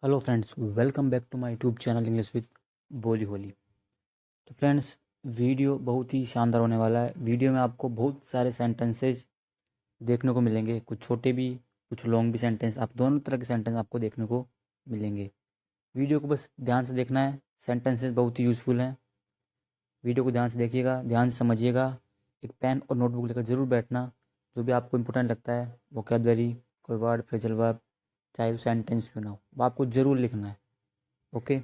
Hello friends, welcome back to my YouTube channel English with बोली होली। तो friends, video बहुत ही शानदार होने वाला है। वीडियो में आपको बहुत सारे सेंटेंसेस देखने को मिलेंगे, कुछ छोटे भी कुछ लॉन्ग भी सेंटेंस। आप दोनों तरह के सेंटेंस आपको देखने को मिलेंगे। वीडियो को बस ध्यान से देखना है। सेंटेंसेस बहुत ही यूज़फुल हैं। वीडियो को ध्यान से देखिएगा, ध्यान से समझिएगा। एक पेन और नोटबुक लेकर ज़रूर बैठना। जो भी आपको इम्पोर्टेंट लगता है, वोकेबलरी, कोई वर्ड, फ्रेजल वर्ब, चाहे वो सेंटेंस क्यों ना हो, वो आपको ज़रूर लिखना है। ओके।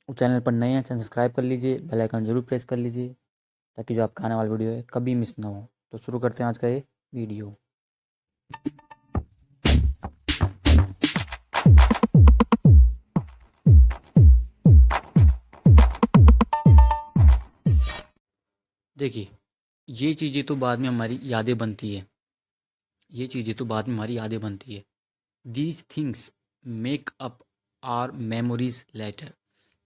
चैनल पर नए हैं, चैनल सब्सक्राइब कर लीजिए, बेल आइकन जरूर प्रेस कर लीजिए, ताकि जो आपका आने वाला वीडियो है कभी मिस ना हो। तो शुरू करते हैं आज का ये वीडियो। देखिए, ये चीज़ें तो बाद में हमारी यादें बनती है। ये चीज़ें तो बाद में हमारी यादें बनती है। These things make up our memories later.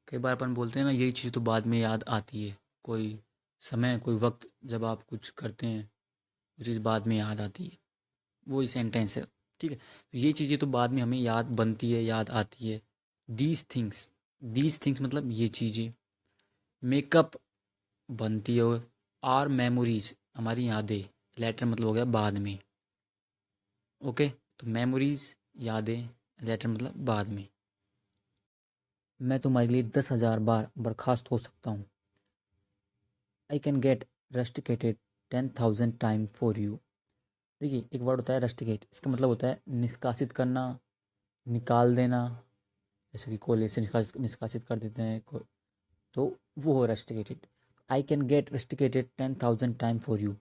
कई बार अपन बोलते हैं ना, यही चीज़ तो बाद में याद आती है। कोई समय, कोई वक्त जब आप कुछ करते हैं, वो चीज़ बाद में याद आती है। वही सेंटेंस है। ठीक है, तो ये चीज़ें तो बाद में हमें याद बनती है, याद आती है। दीज थिंग्स मतलब ये चीज़ें। मेकअप बनती है। आर मेमोरीज हमारी यादें। लेटर मतलब हो गया बाद में। ओके, तो मेमोरीज यादें, लेटर मतलब बाद में। मैं तुम्हारे लिए 10,000 बार बर्खास्त हो सकता हूँ। I can get rusticated 10,000 time for you. देखिए, एक वर्ड होता है रस्टिकेट, इसका मतलब होता है निष्कासित करना, निकाल देना। जैसे कि कॉलेज से निष्कासित कर देते हैं तो वो हो rusticated. I can get rusticated 10,000 time for you.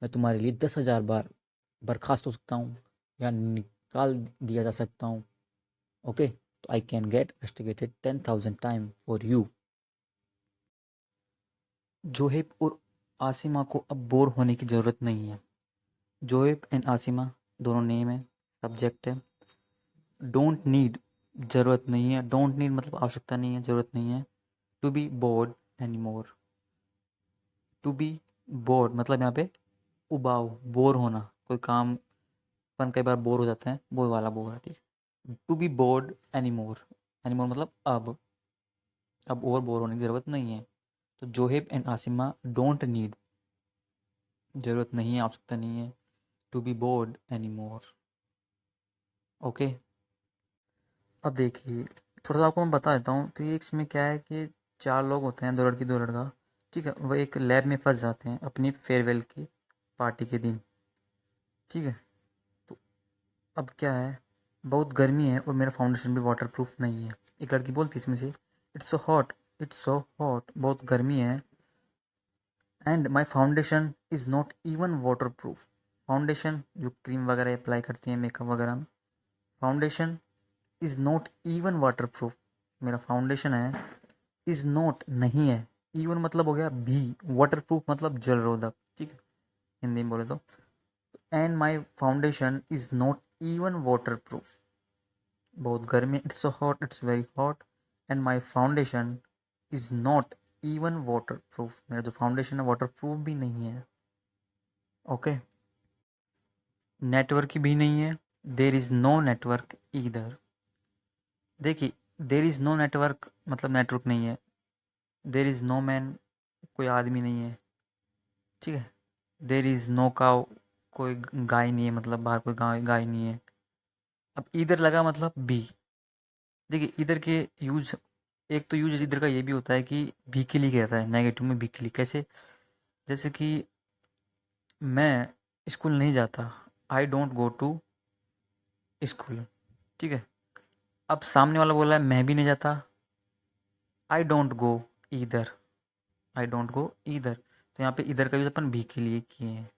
मैं तुम्हारे लिए 10,000 बार बर्खास्त हो सकता हूँ या निकाल दिया जा सकता हूँ। ओके, तो I can get rusticated 10,000 time for you. Zoheb और आसिमा को अब बोर होने की ज़रूरत नहीं है। जोहेब एंड आसिमा दोनों नेम है, सब्जेक्ट है। डोंट नीड ज़रूरत नहीं है। डोंट नीड मतलब आवश्यकता नहीं है, ज़रूरत नहीं है। To be bored any more. To be bored मतलब यहाँ पे उबाऊ, बोर होना। कोई काम अपन कई बार बोर हो जाते हैं, वो वाला बोर है। ठीक है, to be bored any more. Any more मतलब अब और बोर होने की ज़रूरत नहीं है। तो Zoheb and Asima don't need, ज़रूरत नहीं है, आवश्यकता नहीं है, to be bored any more. Okay, अब देखिए, थोड़ा सा आपको मैं बता देता हूँ। तो ये इसमें क्या है कि चार लोग होते हैं, दो लड़की दो लड़का। ठीक है, वो एक लैब में फंस जाते हैं अपनी फेयरवेल की पार्टी के दिन। ठीक है, तो अब क्या है, बहुत गर्मी है और मेरा फाउंडेशन भी वाटर प्रूफ नहीं है। एक लड़की बोलती इसमें से, it's so hot, it's so hot, बहुत गर्मी है। And my foundation is not even water proof. Foundation जो क्रीम वगैरह अप्लाई करती हैं मेकअप वगैरह में, foundation is not even water proof. मेरा फाउंडेशन है, इज़ नॉट नहीं है, इवन मतलब हो गया भी, वाटर प्रूफ मतलब जल रोधक। ठीक है, हिंदी में बोले तो। And my foundation is not even water proof. बहुत गर्मी, it's so hot, it's very hot. And my foundation is not even water proof. मेरा जो फाउंडेशन है वाटर प्रूफ भी नहीं है। ओके, नेटवर्क भी नहीं है। There is no network either. देखिए, देर इज़ नो नेटवर्क मतलब नेटवर्क नहीं है। देर इज़ नो मैन, कोई आदमी नहीं है। ठीक है, देर इज़ नो काउ, कोई गाय नहीं है, मतलब बाहर कोई गाय गाय नहीं है। अब इधर लगा मतलब बी। देखिए, इधर के यूज, एक तो यूज इधर का ये भी होता है कि भी के लिए कहता है, नेगेटिव में भी के लिए। कैसे? जैसे कि मैं स्कूल नहीं जाता, I don't go to school. ठीक है, अब सामने वाला बोला है मैं भी नहीं जाता, I don't go either. I don't go either, तो यहाँ पे इधर का यूज अपन भी के लिए किए हैं।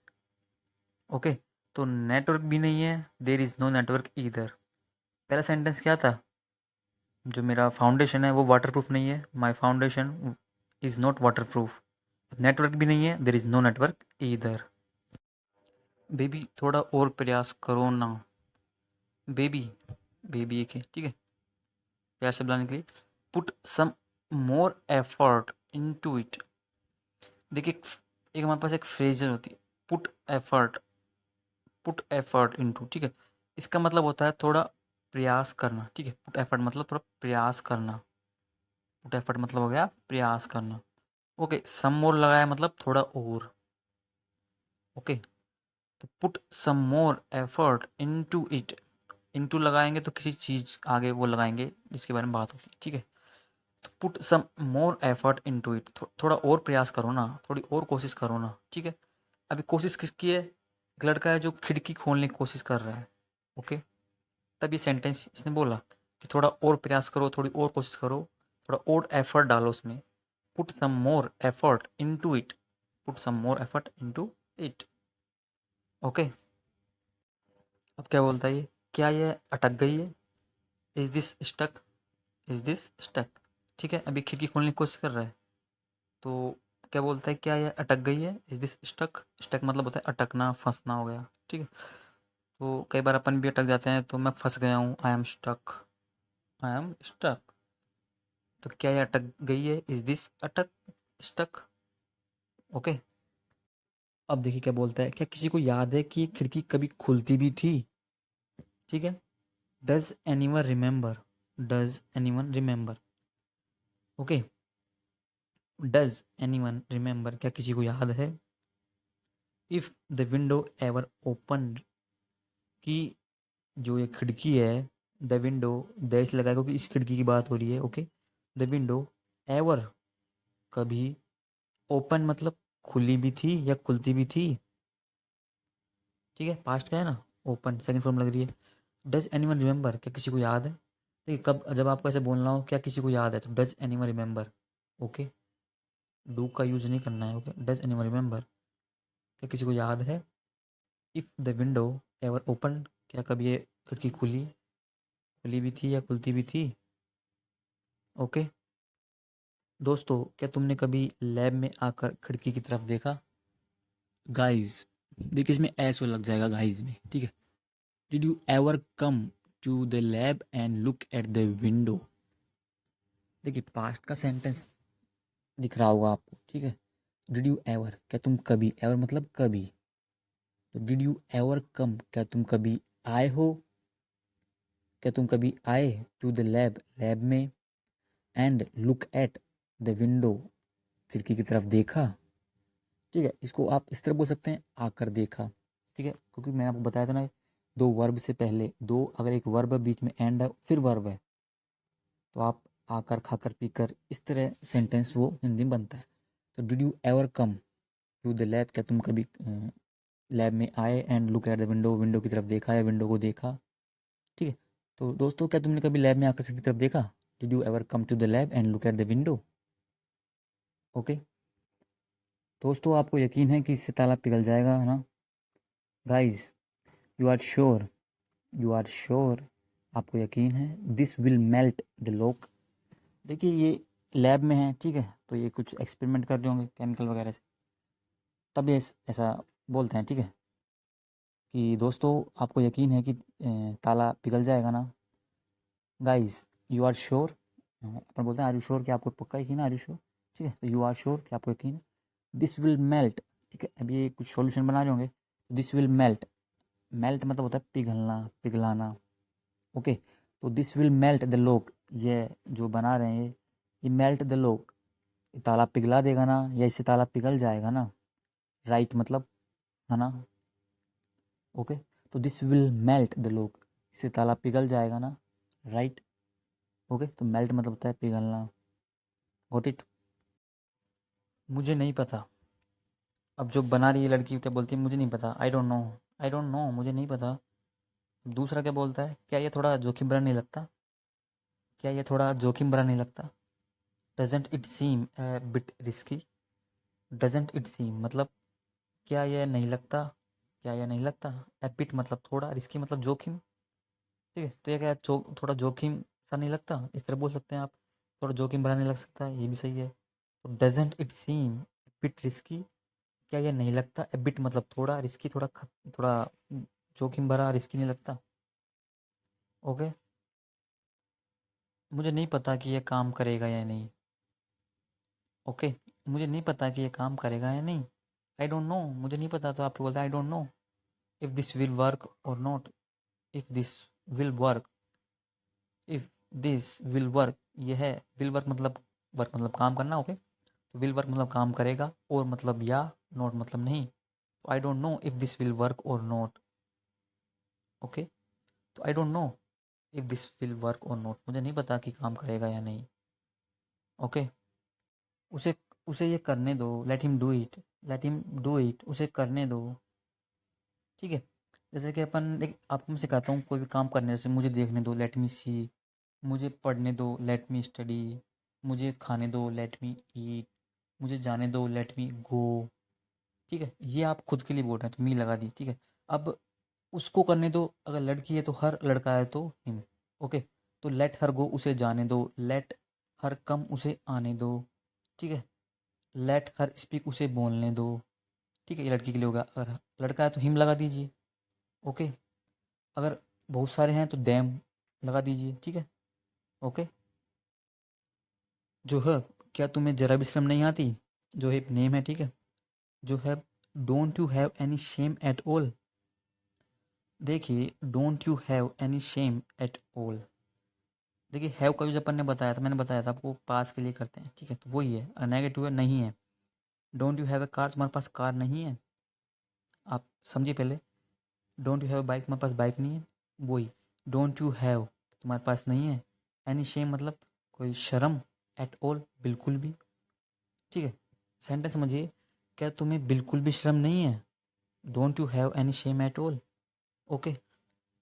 ओके, तो नेटवर्क भी नहीं है, there is no network either. पहला सेंटेंस क्या था? जो मेरा फाउंडेशन है वो वाटर प्रूफ नहीं है, my foundation is not water proof. Network भी नहीं है, there is no network either. Baby थोड़ा और प्रयास करो ना। बेबी, बेबी एक है, ठीक है, प्यार से बुलाने के लिए। Put some more effort into it. देखिए, एक हमारे पास एक फ्रेजर होती है, put effort, put effort into. ठीक है, इसका मतलब होता है थोड़ा प्रयास करना, ठीक है। पुट एफर्ट मतलब थोड़ा प्रयास करना, पुट एफर्ट मतलब हो गया प्रयास करना। ओके, सम मोर लगाया मतलब थोड़ा और। ओके, तो put some more effort into it. Into लगाएंगे तो किसी चीज़ आगे वो लगाएंगे जिसके बारे में बात होगी, ठीक है। तो put some more effort into it, थोड़ा और प्रयास करो ना, थोड़ी और कोशिश करो ना, ठीक है। अभी कोशिश किसकी है? एक लड़का है जो खिड़की खोलने की कोशिश कर रहा है। ओके, तब ये सेंटेंस इसने बोला कि थोड़ा और प्रयास करो, थोड़ी और कोशिश करो, थोड़ा और एफर्ट डालो उसमें। Put some more effort into it, put some more effort into it. Okay, अब क्या बोलता है ये? क्या ये अटक गई है? Is this stuck? Is this stuck? ठीक है, अभी खिड़की खोलने की कोशिश कर रहा है, तो क्या बोलता है? क्या ये अटक गई है? Is this stuck? स्टक मतलब होता है अटकना, फंसना हो गया, ठीक है। तो कई बार अपन भी अटक जाते हैं, तो मैं फंस गया हूँ, I am stuck, I am stuck. तो क्या ये अटक गई है? इज दिस अटक स्टक? ओके, अब देखिए क्या बोलता है। क्या किसी को याद है कि ये खिड़की कभी खुलती भी थी? ठीक है, does anyone remember? Does anyone remember? Okay, does anyone remember, क्या किसी को याद है? If the window ever open, कि जो ये खिड़की है, द विंडो, दैश लगाएगा क्योंकि इस खिड़की की बात हो रही है। ओके, द विंडो एवर, कभी, ओपन मतलब खुली भी थी या खुलती भी थी, ठीक है। पास्ट का है ना, ओपन सेकंड फॉर्म लग रही है। डज एनीवन रिमेंबर, क्या किसी को याद है? देखिए, कब जब आपको ऐसे बोलना हो क्या किसी को याद है, तो does anyone remember. Okay, do का यूज नहीं करना है। ओके, डज एनीवन रिमेंबर, क्या किसी को याद है? If the window ever open, क्या कभी ये खिड़की खुली, खुली भी थी या खुलती भी थी। ओके दोस्तों, क्या तुमने कभी लैब में आकर खिड़की की तरफ देखा? गाइस, देखिए इसमें ऐसा लग जाएगा गाइस में, ठीक है। Did you ever come to the lab and look at the window? देखिए पास्ट का सेंटेंस दिख रहा होगा आपको, ठीक है। डिड यू एवर, क्या तुम कभी, एवर मतलब कभी, तो डिड यू एवर कम, क्या तुम कभी आए हो, क्या तुम कभी आए टू द लैब, लैब में, and look at the window, खिड़की की तरफ देखा, ठीक है। इसको आप इस तरह बोल सकते हैं, आकर देखा, ठीक है, क्योंकि मैंने आपको बताया था ना, दो वर्ब से पहले दो, अगर एक वर्ब है बीच में एंड है फिर वर्ब है, तो आप आकर, खाकर, पीकर, इस तरह सेंटेंस वो हिंदी में बनता है। तो did you ever come to the lab, क्या तुम कभी लैब में आए, and look at the window, window की तरफ देखा या विंडो को देखा, ठीक है। तो दोस्तों, क्या तुमने कभी लैब में आकर खिड़की की तरफ देखा? Did you ever come to the lab and look at the window? Okay दोस्तों, आपको यकीन है कि इससे ताला पिघल जाएगा, है ना? Guys, you are sure, you are sure, आपको यकीन है? This will melt the lock. देखिए ये लैब में है, ठीक है, तो ये कुछ एक्सपेरिमेंट कर रहे होंगे केमिकल वगैरह से, तब ये ऐसा बोलते हैं, ठीक है। कि दोस्तों, आपको यकीन है कि ताला पिघल जाएगा ना? गाइस, यू आर श्योर, अपन बोलते हैं आर यू श्योर, कि आपको पक्का यकीन है, आर यू श्योर, ठीक है। तो यू आर श्योर, कि आपको यकीन है। दिस विल मेल्ट, ठीक है, अब ये कुछ सॉल्यूशन बना रहे होंगे, दिस विल मेल्ट, मेल्ट मतलब होता है पिघलना, पिघलाना। ओके, तो दिस विल मेल्ट द लोग, ये जो बना रहे हैं ये मेल्ट द लोग, ताला पिघला देगा ना, या इससे ताला पिघल जाएगा ना, राइट मतलब, है ना? ओके, तो दिस विल मेल्ट द लोग, इससे ताला पिघल जाएगा ना, राइट। ओके, तो मेल्ट मतलब होता है पिघलना। Got it? मुझे नहीं पता। अब जो बना रही है लड़की क्या बोलती है? मुझे नहीं पता, आई don't no, I don't no, मुझे नहीं पता। दूसरा क्या बोलता है? क्या ये थोड़ा जोखिम भरा नहीं लगता? क्या ये थोड़ा जोखिम भरा नहीं लगता? Doesn't it seem A bit risky? Doesn't it seem मतलब क्या यह नहीं लगता, क्या यह नहीं लगता? ए बिट मतलब थोड़ा, रिस्की मतलब जोखिम, ठीक है। तो ये क्या थोड़ा जोखिम सा नहीं लगता, इस तरह बोल सकते हैं आप। थोड़ा जोखिम भरा नहीं लग सकता, ये भी सही है। तो doesn't it seem A bit risky, क्या यह नहीं लगता? ए बिट मतलब थोड़ा, रिस्की थोड़ा थोड़ा जोखिम भरा, रिस्की नहीं लगता। ओके, मुझे नहीं पता कि यह काम करेगा या नहीं। ओके, मुझे नहीं पता कि ये काम करेगा या नहीं। आई डोंट नो, मुझे नहीं पता, तो आपको बोलते हैं I don't know. If this will work और not, if this will work, if this will work, ये है विल वर्क मतलब काम करना, ओके। तो विल वर्क मतलब काम करेगा, और मतलब या, नॉट मतलब नहीं। आई don't know if this will work और नॉट, ओके। तो आई don't know if this will work और नॉट, मुझे नहीं पता कि काम करेगा या नहीं, ओके। उसे उसे ये करने दो, let him do it, let him do it, उसे करने दो, ठीक है। जैसे कि अपन एक आपको मैं सिखाता हूँ कोई भी काम करने, जैसे मुझे देखने दो, लेट मी सी, मुझे पढ़ने दो, लेट मी स्टडी, मुझे खाने दो, लेट मी ईट, मुझे जाने दो, लेट मी गो, ठीक है। ये आप खुद के लिए बोल रहे हैं तो मी लगा दी, ठीक है। अब उसको करने दो, अगर लड़की है तो हर, लड़का है तो हिम, ओके। तो लेट हर गो, उसे जाने दो, लेट हर कम, उसे आने दो, ठीक है। लेट हर स्पीक, उसे बोलने दो, ठीक है। ये लड़की के लिए होगा, अगर लड़का है तो हिम लगा दीजिए, ओके। अगर बहुत सारे हैं तो देम लगा दीजिए, ठीक है, ओके। जो है, क्या तुम्हें जरा भी शर्म नहीं आती, जो है नेम है, ठीक है। जो है, don't you have any shame at all, देखिए don't you have any shame at all, देखिए हैव का यूज अपन ने बताया था, मैंने बताया था आपको, पास के लिए करते हैं, ठीक है। तो वही है, नेगेटिव है, नहीं है। Don't you have a car, तुम्हारे पास कार नहीं है, आप समझिए पहले। डोंट यू हैव बाइक, तुम्हारे पास बाइक नहीं है, वही। डोंट यू हैव, तुम्हारे पास नहीं है, एनी शेम मतलब कोई शर्म, एट ऑल बिल्कुल भी, ठीक है। सेंटेंस समझिए, क्या तुम्हें बिल्कुल भी शर्म नहीं है, don't you have any shame at all, okay.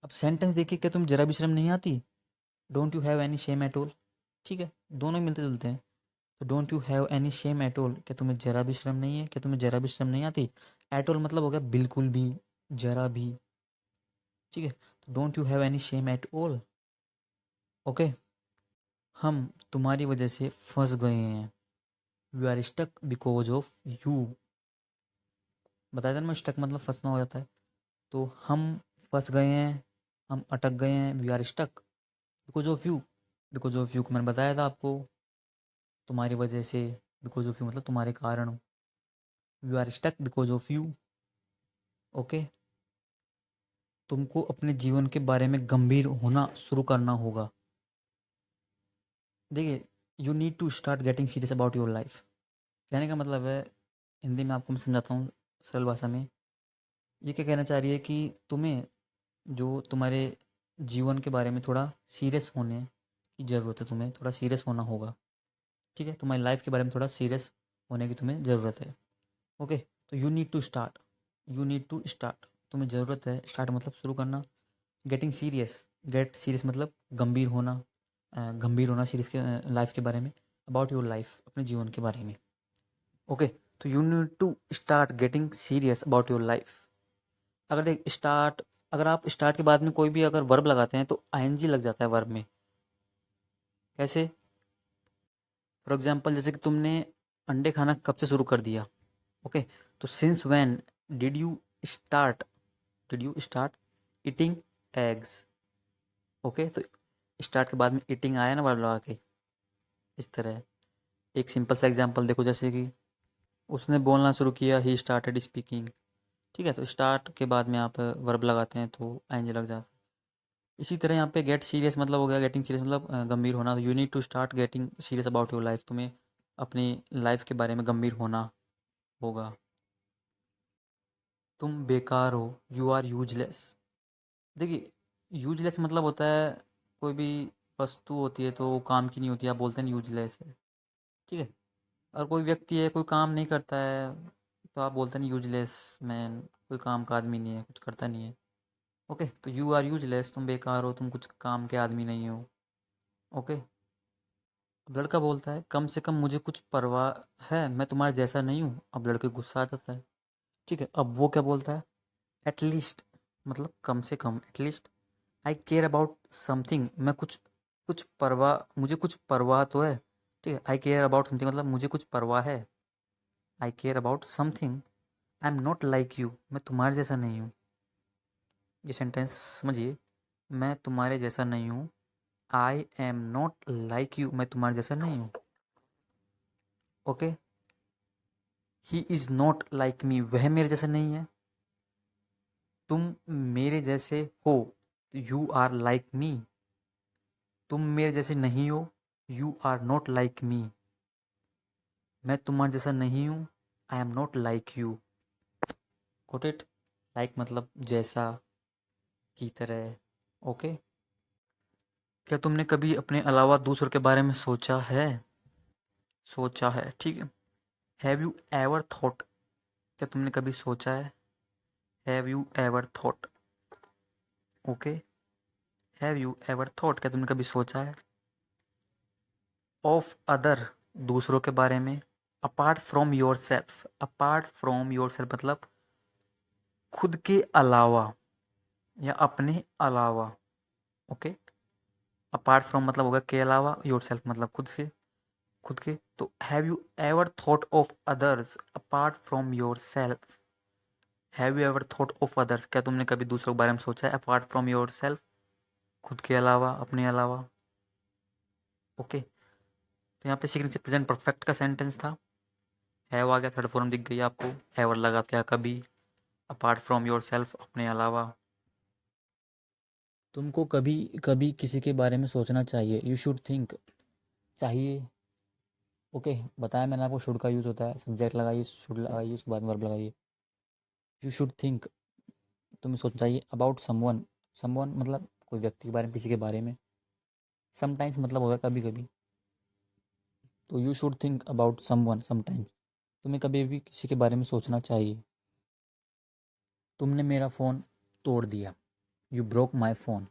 अब सेंटेंस देखिए, क्या तुम जरा भी शर्म नहीं आती, don't you have any shame at all, ठीक है। दोनों मिलते जुलते हैं। तो don't you have any shame at all, क्या तुम्हें जरा भी शर्म नहीं है, क्या तुम्हें जरा भी शर्म नहीं आती। एट ऑल मतलब हो गया बिल्कुल भी, जरा भी, ठीक है। तो don't you have any shame at all, okay. हम तुम्हारी वजह से फंस गए हैं, we are stuck because of you, बताया था ना मैं, स्टक मतलब फंसना हो जाता है। तो हम फंस गए हैं, हम अटक गए हैं, we are stuck because of you, because of you को मैंने बताया था आपको, तुम्हारी वजह से, बिकॉज ऑफ यू मतलब तुम्हारे कारण, we are stuck because of you, okay. तुमको अपने जीवन के बारे में गंभीर होना शुरू करना होगा, देखिए you need to start getting serious about your life, कहने का मतलब है, हिंदी में आपको मैं समझाता हूँ सरल भाषा में, ये क्या कहना चाह रही है कि तुम्हें जो तुम्हारे जीवन के बारे में थोड़ा सीरियस होने की ज़रूरत है, तुम्हें थोड़ा सीरियस होना होगा, ठीक है। तुम्हारी लाइफ के बारे में थोड़ा सीरियस होने की तुम्हें ज़रूरत है, ओके। तो you need to start, you need to start, तुम्हें ज़रूरत है, स्टार्ट मतलब शुरू करना, गेटिंग सीरियस, गेट सीरियस मतलब गंभीर होना, गंभीर होना सीरियस के लाइफ के बारे में, अबाउट योर लाइफ, अपने जीवन के बारे में, ओके। तो you need to start getting serious about your life. अगर देख स्टार्ट, अगर आप स्टार्ट के बाद में कोई भी अगर वर्ब लगाते हैं तो आईएनजी लग जाता है वर्ब में, कैसे, फॉर एग्जांपल जैसे कि तुमने अंडे खाना कब से शुरू कर दिया, ओके। तो since when did you start, did you start eating eggs, okay. तो स्टार्ट के बाद में ईटिंग आया ना वर्ब लगा के, इस तरह। एक सिंपल सा एग्जांपल देखो, जैसे कि उसने बोलना शुरू किया, ही स्टार्टेड स्पीकिंग, ठीक है। तो स्टार्ट के बाद में आप वर्ब लगाते हैं तो आईएनजी लग जाता है। इसी तरह यहाँ पे गेट सीरियस मतलब हो गया, गेटिंग सीरियस मतलब गंभीर होना, तो you need to start getting serious about your life, तुम्हें अपनी लाइफ के बारे में गंभीर होना होगा। तुम बेकार हो, यू आर यूजलेस, देखिए यूजलेस मतलब होता है, कोई भी वस्तु होती है तो वो काम की नहीं होती, आप बोलते हैं यूजलेस है, ठीक है। और कोई व्यक्ति है, कोई काम नहीं करता है, तो आप बोलते हैं यूजलेस मैन, कोई काम का आदमी नहीं है, कुछ करता नहीं है, ओके। तो यू आर यूजलेस, तुम बेकार हो, तुम कुछ काम के आदमी नहीं हो, ओके। अब लड़का बोलता है, कम से कम मुझे कुछ परवाह है, मैं तुम्हारे जैसा नहीं हूँ, अब लड़के को गुस्सा आ जाता है, ठीक है। अब वो क्या बोलता है, एटलीस्ट मतलब कम से कम, at least I care about something, मैं कुछ, कुछ परवाह, मुझे कुछ परवाह तो है, ठीक है। आई केयर अबाउट समथिंग मतलब मुझे कुछ परवाह है, I care about something, I am not like you, मैं तुम्हारे जैसा नहीं हूँ, ये सेंटेंस समझिए, मैं तुम्हारे जैसा नहीं हूँ, I am not like you, मैं तुम्हारे जैसा नहीं हूँ, okay. He is not like मी, वह मेरे जैसा नहीं है, तुम मेरे जैसे हो, यू आर लाइक मी, तुम मेरे जैसे नहीं हो, you are not like me. मैं तुम्हारे जैसा नहीं हूँ, I am not like you. Got it? Like मतलब जैसा, की तरह। ओके। क्या तुमने कभी अपने अलावा दूसरों के बारे में सोचा है? सोचा है, ठीक है। Have you ever thought? क्या तुमने कभी सोचा है? Have you ever thought? Okay. Have you ever thought, क्या तुमने कभी सोचा है? ऑफ अदर, दूसरों के बारे में। Apart from your self, apart from your self मतलब खुद के अलावा या अपने अलावा। ओके। अपार्ट फ्रॉम मतलब होगा के अलावा, योर सेल्फ मतलब खुद से, खुद के। तो have you ever thought of others apart from your self? Have you ever thought of others, क्या तुमने कभी दूसरों के बारे में सोचा है अपार्ट फ्रॉम योर सेल्फ, खुद के अलावा, अपने अलावा? ओके। तो यहाँ पे सिग्नेचर प्रेजेंट परफेक्ट का सेंटेंस था। हैव आ गया, थर्ड फॉर्म दिख गई आपको। एवर लगा क्या कभी, अपार्ट फ्रॉम योर सेल्फ अपने अलावा। तुमको कभी कभी किसी के बारे में सोचना चाहिए, यू शुड थिंक। चाहिए। ओके। बताया मैंने आपको, शुड का यूज़ होता है, सब्जेक्ट लगाइए, शुड लगाइए, उसके बाद वर्ब लगाइए। यू शुड थिंक, तुम्हें सोचना चाहिए। अबाउट समवन, समवन मतलब कोई व्यक्ति के बारे में, किसी के बारे में। समटाइम्स मतलब होगा कभी कभी। तो you should think about someone sometimes, तुम्हें कभी भी किसी के बारे में सोचना चाहिए। तुमने मेरा फ़ोन तोड़ दिया, यू ब्रोक माई फ़ोन।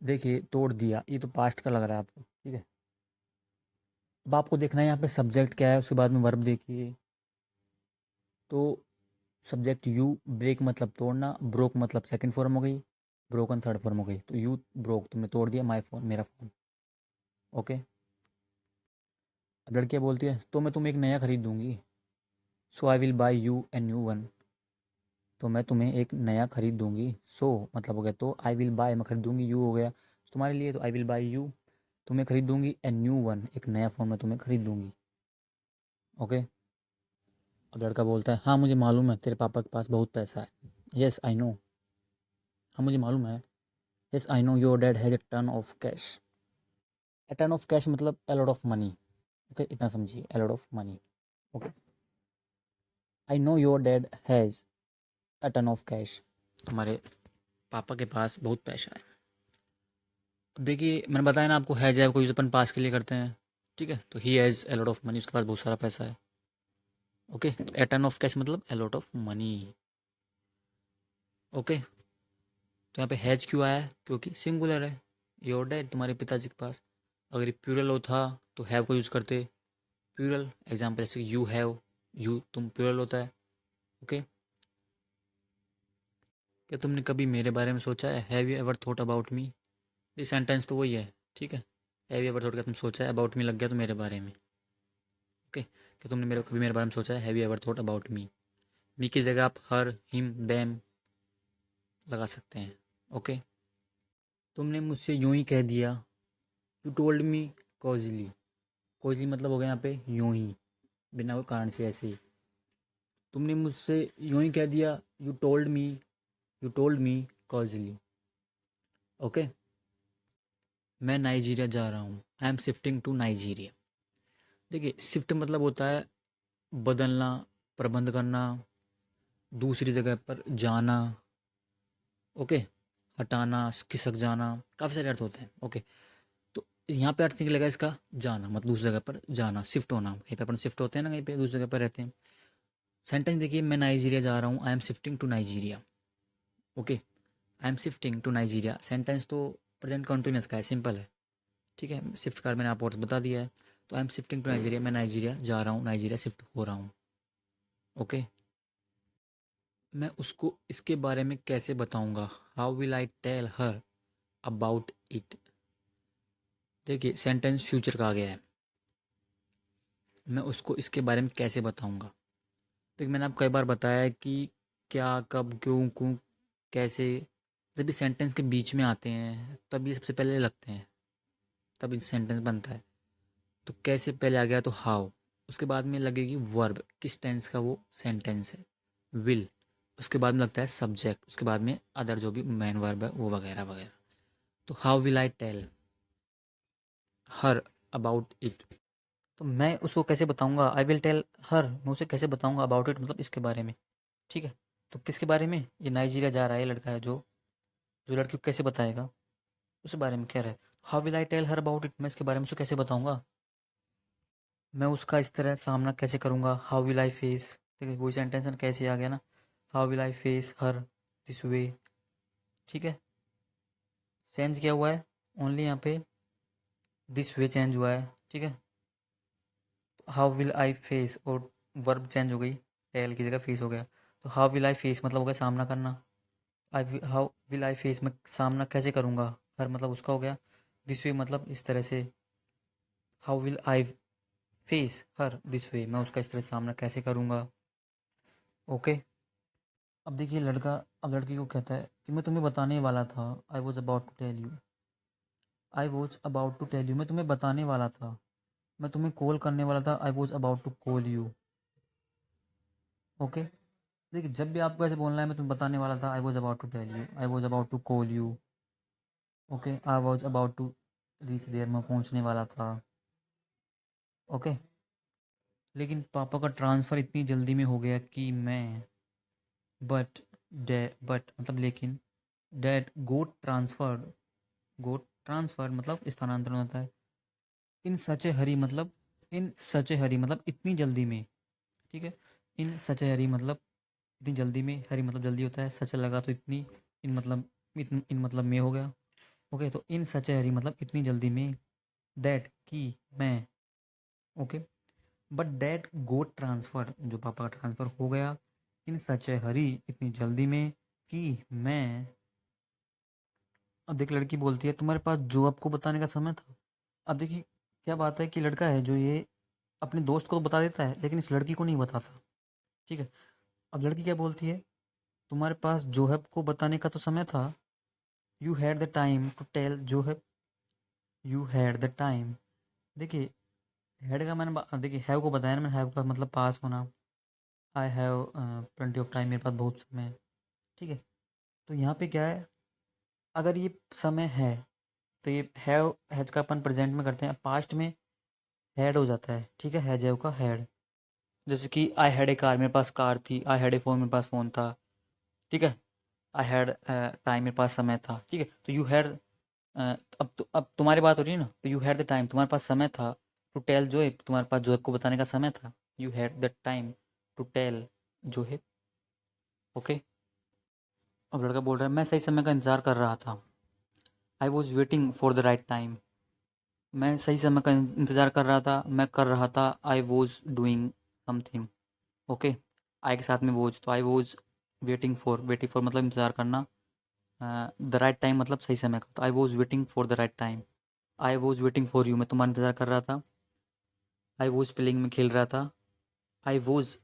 देखिए, तोड़ दिया, ये तो पास्ट का लग रहा है आपको, ठीक है। अब आपको देखना है यहाँ पे सब्जेक्ट क्या है, उसके बाद में वर्ब देखिए। तो सब्जेक्ट यू, ब्रेक मतलब तोड़ना, ब्रोक मतलब सेकंड फॉर्म हो गई, ब्रोकन थर्ड फॉर्म हो गई। तो यू ब्रोक, तुमने तोड़ दिया, माई फ़ोन मेरा फ़ोन। ओके। अब लड़कियाँ बोलती है तो मैं तुम्हें एक नया खरीद दूंगी, so I will buy you a new one. तो मैं तुम्हें एक नया खरीद दूंगी, सो मतलब हो गया तो, आई विल बाय मैं खरीदूंगी, यू हो गया तुम्हारे लिए, तो आई विल बाय यू, तुम्हें खरीद दूंगी ए न्यू वन, एक नया फ़ोन मैं तुम्हें खरीद दूंगी। ओके। अब लड़का बोलता है हाँ मुझे मालूम है तेरे पापा के पास बहुत पैसा है, येस आई नो। हाँ मुझे मालूम है, yes I know your dad has a ton of cash. A ton of cash मतलब a lot of money. Okay, इतना समझिए, a lot of money. Okay. I know your dad has a ton of cash, तुम्हारे पापा के पास बहुत पैसा है। देखिए, मैंने बताया ना आपको, हैज़ है कोई यूज़ अपन पास के लिए करते हैं, ठीक है। तो he has a lot of money, उसके पास बहुत सारा पैसा है। ओके। तो ए टन ऑफ कैश मतलब a lot of money. Okay. तो यहाँ पे हैज़ क्यों आया है, क्योंकि सिंगुलर है। योर डैड तुम्हारे पिताजी के पास। अगर ये प्लूरल होता तो हैव को यूज़ करते, प्लूरल एग्जाम्पल जैसे यू हैव, यू तुम प्लूरल होता है। ओके। क्या तुमने कभी मेरे बारे में सोचा है, have you ever thought about मी? ये सेंटेंस तो वही है, ठीक है। हैव यू एवर थॉट, क्या तुम सोचा है, अबाउट मी लग गया तो मेरे बारे में। ओके। क्या तुमने कभी मेरे बारे में सोचा है, have you ever thought about me? Me की जगह आप हर, हिम, देम लगा सकते हैं। ओके। तुमने मुझसे यूं ही कह दिया, यू टोल्ड मी कॉजली। कॉजली मतलब हो गया यहाँ पे यूं ही, बिना कोई कारण से, ऐसे ही। तुमने मुझसे यूं ही कह दिया, you told me casually. Okay. मैं नाइजीरिया जा रहा हूँ, I am shifting to Nigeria. देखिए, शिफ्ट मतलब होता है बदलना, प्रबंध करना, दूसरी जगह पर जाना। ओके। हटाना, खिसक जाना, काफ़ी सारे अर्थ होते हैं। ओके। तो यहाँ पे अर्थ निकलेगा इसका जाना, मतलब दूसरी जगह पर जाना, शिफ्ट होना। कहीं पे अपन शिफ्ट होते हैं ना, कहीं पे दूसरी जगह पर रहते हैं। सेंटेंस देखिए, मैं नाइजीरिया जा रहा हूँ, I am shifting to Nigeria. Okay. I am shifting to Nigeria, sentence तो प्रेजेंट कंटिन्यूस का है, सिंपल है, ठीक है। शिफ्ट का मैंने आपको अर्थ बता दिया है। तो I am shifting to Nigeria, मैं नाइजीरिया जा रहा हूँ, नाइजीरिया शिफ्ट हो रहा हूँ। ओके। मैं उसको इसके बारे में कैसे बताऊंगा, how will I tell her about it? देखिए, सेंटेंस फ्यूचर का आ गया है। मैं उसको इसके बारे में कैसे बताऊंगा। देखिए, मैंने आपको कई बार बताया है कि क्या, कब, क्यों, क्यों, कैसे, जब भी सेंटेंस के बीच में आते हैं तब ये सबसे पहले लगते हैं, तब सेंटेंस बनता है। तो कैसे पहले आ गया तो हाउ, उसके बाद में लगेगी वर्ब, किस टेंस का वो सेंटेंस है, विल, उसके बाद में लगता है सब्जेक्ट, उसके बाद में अदर जो भी मेन वर्ब है वो, वगैरह वगैरह। तो how will I tell her about it? तो मैं उसको कैसे बताऊंगा, आई विल टेल हर, मैं उसे कैसे बताऊंगा अबाउट इट मतलब इसके बारे में। ठीक है, तो किसके बारे में, ये नाइजीरिया जा रहा है लड़का है जो जो लड़की को कैसे बताएगा, उस बारे में कह रहा है। How will I tell her about it, मैं इसके बारे में उसे कैसे बताऊंगा, मैं उसका इस तरह सामना कैसे करूंगा, हाउ विल आई फेस। ठीक है, वही सेंटेंस कैसे आ गया ना, how will I face her this way. ठीक है, चेंज क्या हुआ है, ओनली यहाँ पे दिस वे चेंज हुआ है। ठीक है, हाउ विल आई फेस और वर्ब चेंज हो गई, टेल की जगह फेस हो गया। तो हाउ विल आई फेस मतलब हो गया सामना करना, I how will I face मैं सामना कैसे करूँगा, हर मतलब उसका हो गया, दिस वे मतलब इस तरह से, how will I face her this way मैं उसका इस तरह से सामना कैसे करूँगा। ओके, अब देखिए लड़का अब लड़की को कहता है कि मैं तुम्हें बताने वाला था, I was about to tell you, I was about to tell you मैं तुम्हें बताने वाला था, मैं तुम्हें कॉल करने वाला था, I was about to call you. Okay, देखिए जब भी आपको ऐसे बोलना है मैं तुम्हें बताने वाला था, I was about to tell you, I was about to call you. Okay, I was about to reach there मैं पहुंचने वाला था। ओके, लेकिन पापा का ट्रांसफ़र इतनी जल्दी में हो गया कि मैं, बट डै बट मतलब लेकिन, डैट गोट ट्रांसफ़र मतलब स्थानांतरण होता है, इन सच ए हरी मतलब, इन सच ए हरी मतलब इतनी जल्दी में। ठीक है, इन सच ए हरी मतलब इतनी जल्दी में, हरी मतलब जल्दी होता है, सच लगा तो इतनी, इन मतलब इन मतलब में हो गया। ओके, तो इन सच ए हरी मतलब इतनी जल्दी में, दैट की मैं। Okay, but that got transfer जो पापा का ट्रांसफ़र हो गया, इन सच ए हरी इतनी जल्दी में कि मैं। अब देख लड़की बोलती है तुम्हारे पास जो आपको बताने का समय था। अब देखिए क्या बात है कि लड़का है जो ये अपने दोस्त को तो बता देता है लेकिन इस लड़की को नहीं बताता। ठीक है, अब लड़की क्या बोलती है, तुम्हारे पास जोहब को बताने का तो समय था, you had the time to tell Zoheb, you had the time. देखिए हैड का मैंने देखिए हैव को बताया ना मैंने, हैव का मतलब पास होना, I have plenty of time, मेरे पास बहुत समय है। ठीक है, तो यहाँ पे क्या है, अगर ये समय है तो ये हैव हैज का अपन प्रेजेंट में करते हैं, पास्ट में हैड हो जाता है। ठीक है, हैज हैव का हैड, जैसे कि आई हैड ए कार, मेरे पास कार थी, आई हैड ए फ़ोन, मेरे पास फ़ोन था। ठीक है, आई हैड टाइम, मेरे पास समय था। ठीक है, तो यू हैड, अब तुम्हारी बात हो रही है ना, तो यू हैड द टाइम तुम्हारे पास समय था, टू टेल जोएब तुम्हारे पास जोएब को बताने का समय था, you had the time to tell Zoheb. Okay, अब लड़का बोल रहा है मैं सही समय का इंतज़ार कर रहा था, I was waiting for the right time, मैं सही समय का इंतज़ार कर रहा था, मैं कर रहा था, I was doing something. Okay, I के साथ में वॉज, तो आई वॉज वेटिंग फॉर मतलब इंतज़ार करना, द राइट टाइम मतलब सही समय का, तो I was waiting for the right time, I was waiting for you मैं तुम्हारा इंतज़ार कर रहा था, आई वॉज प्लेइंग में खेल रहा था, I was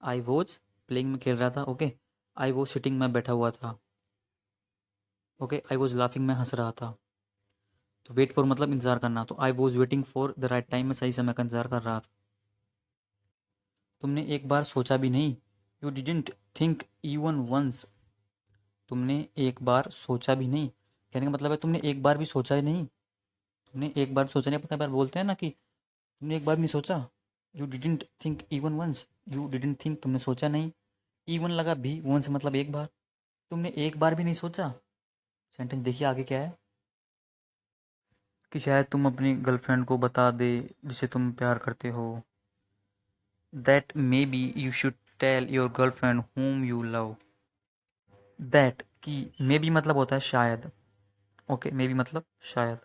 I was playing में खेल रहा था। ओके, आई वॉज सिटिंग मैं बैठा हुआ था। ओके, आई वॉज लाफिंग मैं हंस रहा था। तो वेट फॉर मतलब इंतज़ार करना, तो I was waiting for the right time मैं सही समय का इंतज़ार कर रहा था। तुमने एक बार सोचा भी नहीं, you didn't think even once, तुमने एक बार सोचा भी नहीं, कहने का मतलब है तुमने एक बार भी सोचा ही नहीं, तुमने एक बार भी सोचा नहीं, अपने बार बोलते हैं ना कि तुमने एक बार भी नहीं सोचा, you didn't think even once, you didn't think तुमने सोचा नहीं, इवन लगा भी, वंस मतलब एक बार, तुमने एक बार भी नहीं सोचा। सेंटेंस देखिए आगे क्या है, कि शायद तुम अपनी गर्लफ्रेंड को बता दे जिसे तुम प्यार करते हो, that maybe you should tell your girlfriend whom you love, that कि मे बी मतलब होता है शायद। ओके, मे बी मतलब शायद,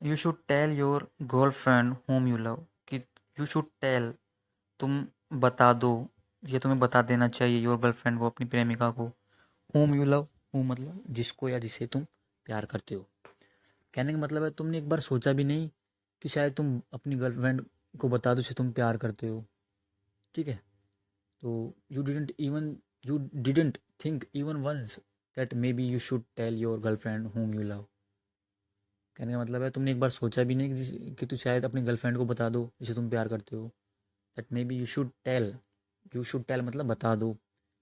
you should tell your girlfriend whom you love, कि यू शुड टेल तुम बता दो, ये तुम्हें बता देना चाहिए, योर गर्लफ्रेंड को अपनी प्रेमिका को, whom यू लव, whom मतलब जिसको या जिसे तुम प्यार करते हो। कहने का मतलब है तुमने एक बार सोचा भी नहीं कि शायद तुम अपनी गर्लफ्रेंड को बता दो जिसे तुम प्यार करते हो। ठीक है, तो you didn't think even once that maybe you should tell your girlfriend whom you love, कहने का मतलब है तुमने एक बार सोचा भी नहीं कि तू शायद अपनी गर्लफ्रेंड को बता दो जिसे तुम प्यार करते हो, that maybe you should tell मतलब बता दो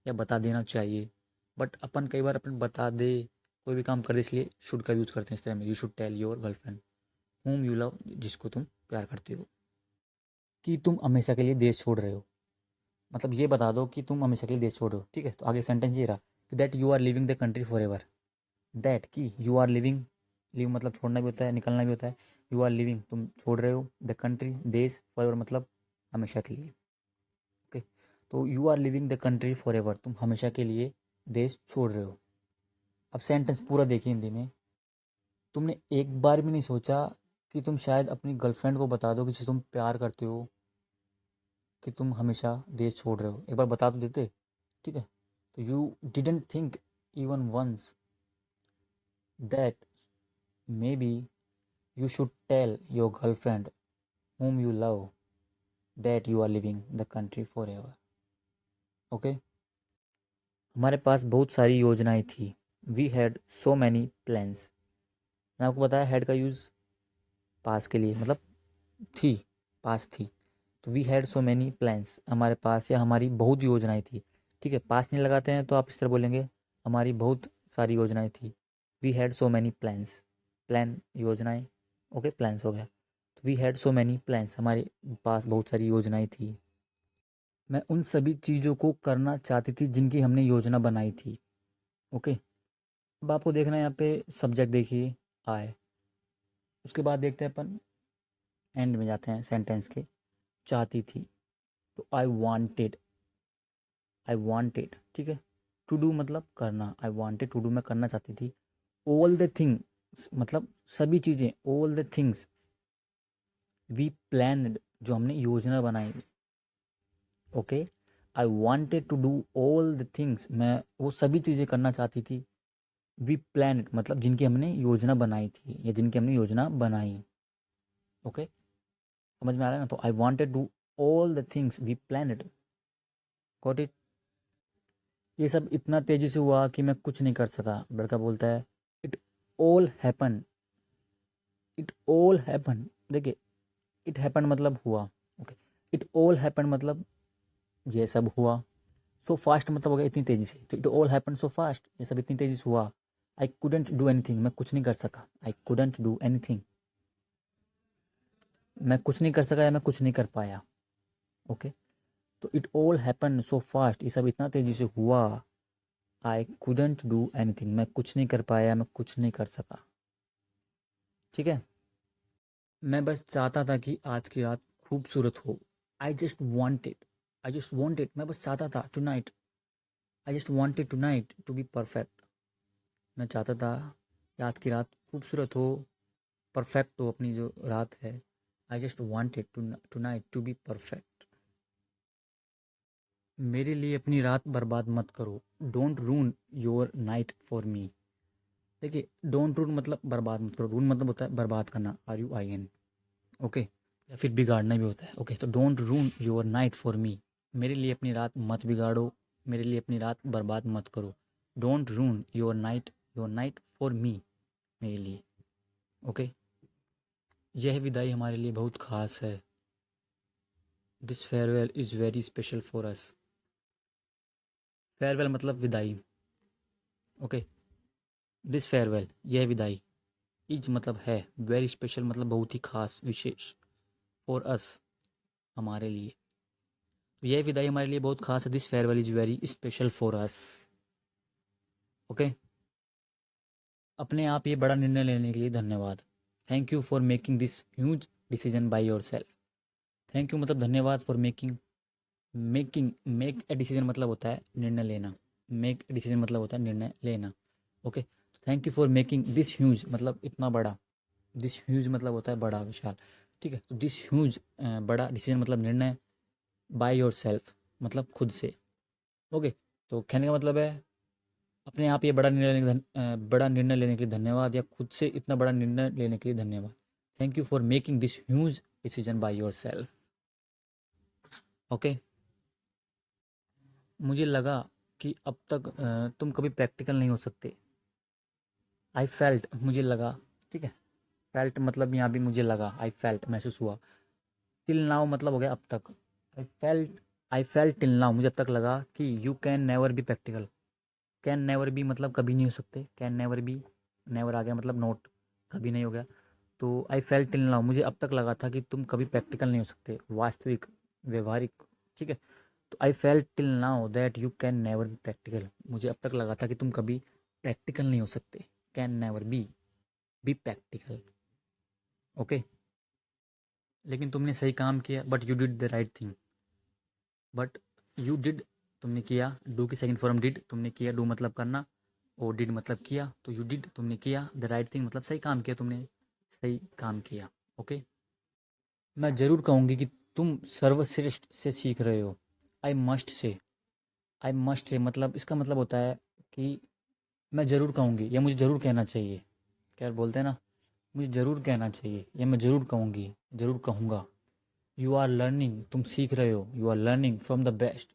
या बता देना चाहिए, बट अपन कई बार अपन बता दे कोई भी काम कर दे इसलिए शुड का यूज़ करते हैं इस तरह में। You should tell your girlfriend whom you love, जिसको तुम प्यार करते हो, कि तुम हमेशा के लिए देश छोड़ रहे हो। मतलब ये बता दो कि तुम हमेशा के लिए देश छोड़ रहे हो, ठीक है। तो आगे सेंटेंस ये रहा कि that you are living the country forever. That कि यू आर लिविंग, लिव मतलब छोड़ना भी होता है, निकलना भी होता है। यू आर लिविंग तुम छोड़ रहे हो, द कंट्री देश, फॉर एवर मतलब हमेशा के लिए। ओके, तो you are living the country forever, तुम हमेशा के लिए देश छोड़ रहे हो। अब सेंटेंस पूरा देखिए हिंदी में। तुमने एक बार भी नहीं सोचा कि तुम शायद अपनी गर्लफ्रेंड को बता दो कि जिसे तुम प्यार करते हो कि तुम हमेशा देश छोड़ रहे हो, एक बार बता तो देते, ठीक है। तो you didn't think even once that maybe you should tell your girlfriend whom you love that you are living the country forever. Okay, हमारे पास बहुत सारी योजनाएं थी। We had so many plans. मैंने आपको बताया हैड का यूज़ पास के लिए, मतलब थी, पास थी। तो we had so many plans, हमारे पास या हमारी बहुत योजनाएं थी, ठीक है। पास नहीं लगाते हैं तो आप इस तरह बोलेंगे हमारी बहुत सारी योजनाएं थी। We had so many plans, plan योजनाएं, ओके प्लान्स हो गया। तो we had so many plans, हमारे पास बहुत सारी योजनाएं थी। मैं उन सभी चीज़ों को करना चाहती थी जिनकी हमने योजना बनाई थी। ओके, अब आपको देखना है यहाँ पे सब्जेक्ट देखिए आए, उसके बाद देखते हैं अपन एंड में जाते हैं सेंटेंस के, चाहती थी। तो आई वांटेड, ठीक है। टू डू मतलब करना, आई वांटेड टू डू मैं करना चाहती थी। ऑल द थिंग्स मतलब सभी चीज़ें, all the things we planned जो हमने योजना बनाई। Okay, I wanted to do all the things, मैं वो सभी चीज़ें करना चाहती थी। वी प्लान मतलब जिनकी हमने योजना बनाई थी या जिनकी हमने योजना बनाई। ओके, समझ में आ रहा है ना। तो I wanted do all the things we planned, got it. ये सब इतना तेज़ी से हुआ कि मैं कुछ नहीं कर सका। लड़का बोलता है it all happen, it all happen, देखिए इट हैपन मतलब हुआ। ओके, इट ऑल हैपन मतलब ये सब हुआ। सो फास्ट मतलब हो गया इतनी तेज़ी से, तो it all happen so fast, ये सब इतनी तेज़ी से हुआ। आई कुडेंट डू एनीथिंग, मैं कुछ नहीं कर सका। आई कुडेंट डू एनीथिंग, मैं कुछ नहीं कर सका या मैं कुछ नहीं कर पाया। ओके, तो it all happen so fast, ये सब इतना तेज़ी से हुआ। आई कुडेंट डू एनीथिंग, मैं कुछ नहीं कर पाया, मैं कुछ नहीं कर सका, ठीक है। मैं बस चाहता था कि आज की रात खूबसूरत हो। I just wanted, I just wanted मैं बस चाहता था, tonight, I just wanted tonight to be perfect, मैं चाहता था कि आज की रात खूबसूरत हो, परफेक्ट हो अपनी जो रात है। I just wanted tonight to be perfect. मेरे लिए अपनी रात बर्बाद मत करो, don't ruin your night for me. देखिए डोंट रून मतलब बर्बाद मत करो, रून मतलब होता है बर्बाद करना, RUIN, ओके, या फिर बिगाड़ना भी होता है। ओके, तो don't ruin your night for me, मेरे लिए अपनी रात मत बिगाड़ो, मेरे लिए अपनी रात बर्बाद मत करो। Don't ruin your night for me, मेरे लिए। ओके, यह विदाई हमारे लिए बहुत ख़ास है। This farewell is very special for us. Farewell मतलब विदाई, ओके। दिस फेयरवेल यह विदाई, इज मतलब है, वेरी स्पेशल मतलब बहुत ही खास विशेष, फॉर अस हमारे लिए। तो यह विदाई हमारे लिए बहुत खास है। This farewell is very special for us, okay. अपने आप ये बड़ा निर्णय लेने के लिए धन्यवाद। Thank you for making this huge decision by your self. Thank you मतलब धन्यवाद, for making, make a decision मतलब होता है निर्णय लेना, मेक ए डिसीजन मतलब होता है निर्णय लेना। Okay, thank you for making this huge मतलब इतना बड़ा, दिस ह्यूज मतलब होता है बड़ा विशाल, ठीक है। तो दिस ह्यूज बड़ा, डिसीजन मतलब निर्णय, बाय योर सेल्फ मतलब खुद से। ओके, तो कहने का मतलब है अपने आप ये बड़ा निर्णय लेने बड़ा निर्णय लेने के लिए धन्यवाद, या खुद से इतना बड़ा निर्णय लेने के लिए धन्यवाद। Thank you for making this huge decision by your self. Okay, मुझे लगा कि अब तक तुम कभी प्रैक्टिकल नहीं हो सकते। आई फेल्ट मुझे लगा, ठीक है। फेल्ट मतलब यहाँ भी मुझे लगा, आई फेल्ट महसूस हुआ। टिल नाउ मतलब हो गया अब तक। आई फेल्ट टिल नाउ मुझे अब तक लगा कि you can never be practical, can never be मतलब कभी नहीं हो सकते, कैन नेवर बी, नेवर आ गया मतलब नॉट, कभी नहीं हो गया। तो आई फेल्ट टिल नाउ, मुझे अब तक लगा था कि तुम कभी प्रैक्टिकल नहीं हो सकते, वास्तविक, व्यवहारिक, ठीक है। तो I felt till now that you can never be practical, मुझे अब तक लगा था कि तुम कभी प्रैक्टिकल नहीं हो सकते, can never be practical, okay. लेकिन तुमने सही काम किया, but you did the right thing, but you did, तुमने किया, डू की सेकंड फॉर्म डिड, तुमने किया, डू मतलब करना और डिड मतलब किया, तो यू डिड तुमने किया, द राइट थिंग मतलब सही काम किया, तुमने सही काम किया, ओके। मैं ज़रूर कहूँगी कि तुम सर्वश्रेष्ठ से सीख रहे हो, I must say, I must say मतलब इसका मतलब होता है कि मैं ज़रूर कहूँगी या मुझे ज़रूर कहना चाहिए, क्या बोलते हैं ना, मुझे ज़रूर कहना चाहिए या मैं ज़रूर कहूँगी, ज़रूर कहूँगा। यू आर लर्निंग, तुम सीख रहे हो, you are learning from the best,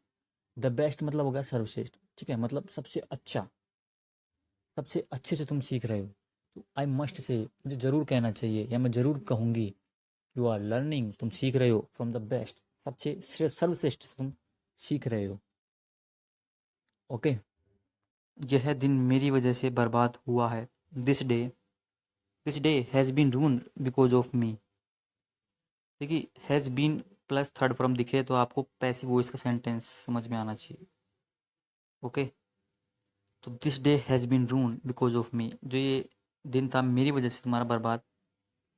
the best मतलब हो गया सर्वश्रेष्ठ, ठीक है, मतलब सबसे अच्छा, सबसे अच्छे से तुम सीख रहे हो। तो आई मस्ट से मुझे ज़रूर कहना चाहिए या मैं ज़रूर कहूँगी, यू आर लर्निंग, तुम सीख रहे हो, फ्रॉम द बेस्ट, सबसे सर्वश्रेष्ठ से तुम सीख रहे हो, ओके। यह दिन मेरी वजह से बर्बाद हुआ है, this day has been ruined because of me. देखिए has been plus third form दिखे तो आपको पैसिव वॉइस का सेंटेंस समझ में आना चाहिए, ओके। तो this day has been ruined because of me, जो ये दिन था मेरी वजह से तुम्हारा बर्बाद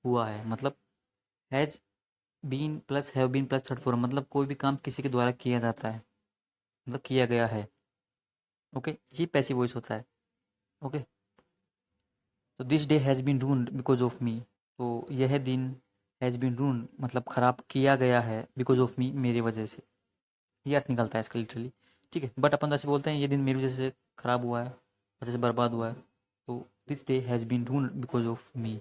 हुआ है, मतलब has been plus have been plus third form, मतलब कोई भी काम किसी के द्वारा किया जाता है, मतलब किया गया है, ओके, ये पैसिव वॉइस होता है, ओके। तो this day has been ruined because of me, तो यह दिन हैज़ बीन रून्ड मतलब ख़राब किया गया है, बिकॉज ऑफ मी मेरी वजह से, ये अर्थ निकलता है इसका लिटरली, ठीक है। बट अपन ऐसे बोलते हैं ये दिन मेरी वजह से ख़राब हुआ है, वजह से बर्बाद हुआ है, तो this day has been ruined because of me,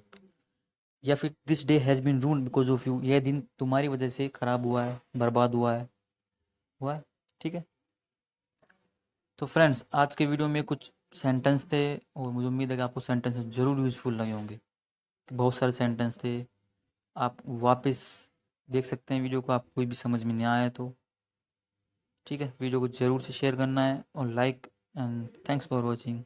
या फिर this day has been ruined because of you, यह दिन तुम्हारी वजह से ख़राब हुआ है, बर्बाद हुआ है, ठीक है। तो फ्रेंड्स आज के वीडियो में कुछ सेंटेंस थे और मुझे उम्मीद है कि आपको सेंटेंस ज़रूर यूज़फुल लगे होंगे, बहुत सारे सेंटेंस थे। आप वापस देख सकते हैं वीडियो को, आपको कोई भी समझ में नहीं आया तो, ठीक है। वीडियो को ज़रूर से शेयर करना है और like, and thanks for watching.